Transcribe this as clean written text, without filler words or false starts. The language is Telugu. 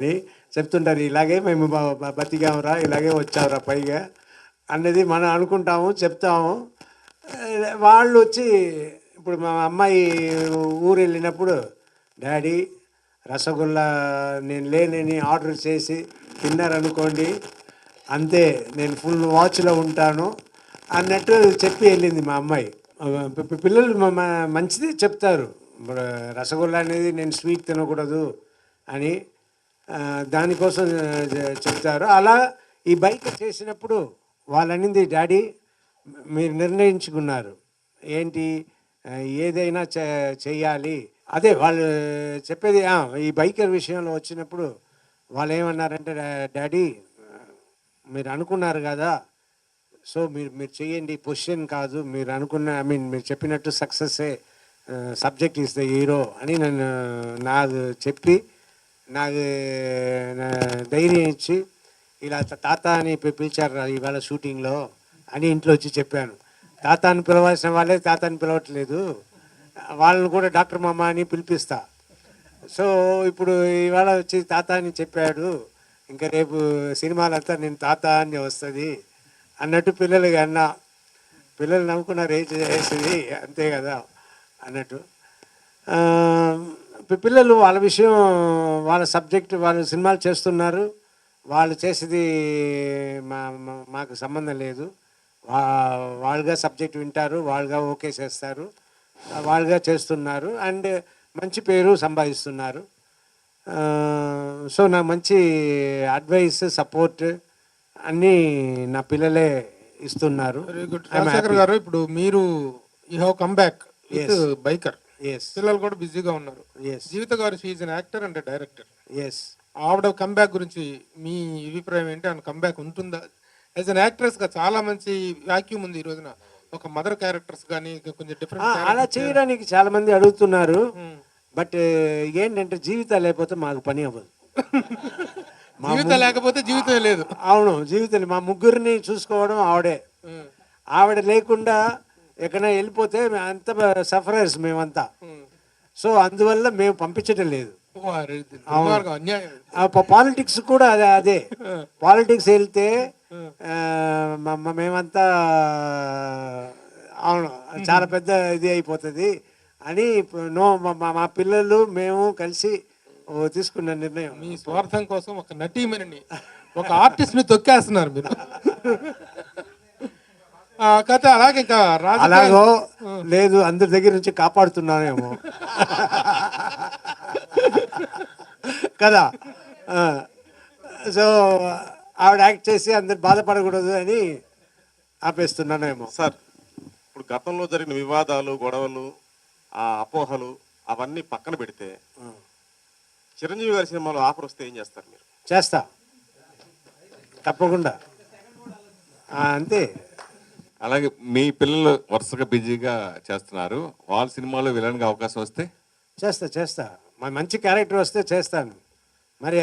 అని చెప్తుంటారు. ఇలాగే మేము బతికామురా, ఇలాగే వచ్చావురా పైగా అన్నది మనం అనుకుంటాము, చెప్తాము. వాళ్ళు వచ్చి ఇప్పుడు మా అమ్మాయి ఊరు వెళ్ళినప్పుడు, డాడీ రసగుల్లా నేను లేనని ఆర్డర్ చేసి తిన్నారనుకోండి, అంతే నేను ఫుల్ వాచ్లో ఉంటాను అన్నట్టు చెప్పి వెళ్ళింది మా అమ్మాయి. పిల్లలు మంచిది చెప్తారు. ఇప్పుడు రసగుల్లా అనేది నేను స్వీట్ తినకూడదు అని దానికోసం చెప్తారు. అలా ఈ బైక్ చేసినప్పుడు వాళ్ళు అనింది, డాడీ మీరు నిర్ణయించుకున్నారు ఏంటి, ఏదైనా చెయ్యాలి. అదే వాళ్ళు చెప్పేది. ఈ బైకర్ విషయంలో వచ్చినప్పుడు వాళ్ళు ఏమన్నారంటే, డాడీ మీరు అనుకున్నారు కదా, సో మీరు చెయ్యండి, పొజిషన్ కాదు, మీరు అనుకున్న మీరు చెప్పినట్టు సక్సెస్సే, సబ్జెక్ట్ ఈస్ ద హీరో అని నన్ను నాకు చెప్పి నాకు ధైర్యం ఇచ్చి, ఇలా తాత అని పిలిచారు ఇవాళ షూటింగ్లో అని ఇంట్లో వచ్చి చెప్పాను. తాత అని పిలవాల్సిన వాళ్ళే తాత అని పిలవట్లేదు, వాళ్ళని కూడా డాక్టర్ మామ అని పిలిపిస్తా. సో ఇప్పుడు ఇవాళ వచ్చి తాత అని చెప్పాడు, ఇంకా రేపు సినిమాలంతా నేను తాత అని వస్తుంది అన్నట్టు పిల్లలకి అన్నా. పిల్లలు నవ్వుకున్నారు, వేసింది అంతే కదా అన్నట్టు. పిల్లలు వాళ్ళ విషయం, వాళ్ళ సబ్జెక్ట్, వాళ్ళు సినిమాలు చేస్తున్నారు, వాళ్ళు చేసేది మాకు సంబంధం లేదు. వాళ్ళుగా సబ్జెక్ట్ వింటారు, వాళ్ళుగా ఓకే చేస్తారు, వాళ్ళుగా చేస్తున్నారు అండ్ మంచి పేరు సంపాదిస్తున్నారు. సో నాకు మంచి అడ్వైస్, సపోర్ట్ అన్నీ నా పిల్లలే ఇస్తున్నారు. రాజశేఖర్ గారు, ఇప్పుడు మీరు you have come back with biker. పిల్లలు కూడా బిజీగా ఉన్నారు. జీవిత గారు she an actor and director. ఆవిడ కమ్బ్యాక్ గురించి మీ అభిప్రాయం ఏంటి? ఆమె కమ్బ్యాక్ ఉంటుందా? యాజ్ అన్ యాక్ట్రెస్ గా చాలా మంచి వాక్యూమ్ ఉంది ఈ రోజున. ఒక మదర్ క్యారెక్టర్స్ కానీ కొంచెం డిఫరెంట్ అలా చేయడానికి చాలా మంది అడుగుతున్నారు. బట్ ఏంటంటే జీవితం లేకపోతే మాకు పని అవ్వదు. జీవితం లేకపోతే జీవితం లేదు. అవును, జీవితం. మా ముగ్గురిని చూసుకోవడం ఆవిడే. ఆవిడ లేకుండా ఎక్కడైనా వెళ్ళిపోతే అంత సఫరర్స్ మేమంతా. సో అందువల్ల మేము పంపించడం లేదు. పాలిటిక్స్ కూడా అదే. పాలిటిక్స్ వెళ్తే మేమంతా అవును చాలా పెద్ద ఇది అయిపోతుంది అని మా పిల్లలు మేము కలిసి తీసుకున్న నిర్ణయం. మీ స్వార్థం కోసం ఒక నటీమణిని, ఒక ఆర్టిస్ట్ ని తొక్కేస్తున్నారు మీరు. కథ అలాగే ఇంకా అలాగో లేదు, అందరి దగ్గర నుంచి కాపాడుతున్నానేమో కదా. సో ఆవిడ యాక్ట్ చేసి అందరు బాధపడకూడదు అని ఆపేస్తున్నానేమో. సార్, ఇప్పుడు గతంలో జరిగిన వివాదాలు, గొడవలు, ఆ అపోహలు అవన్నీ పక్కన పెడితే చిరంజీవి గారి సినిమాలో ఆఫర్ వస్తే ఏం చేస్తారు మీరు? చేస్తా, తప్పకుండా. అంతే. అలాగే మీ పిల్లలు వరుసగా బిజీగా చేస్తున్నారు, వాళ్ళ సినిమాలో విలన్గా అవకాశం వస్తే చేస్తా. మంచి క్యారెక్టర్ వస్తే చేస్తాను. మరి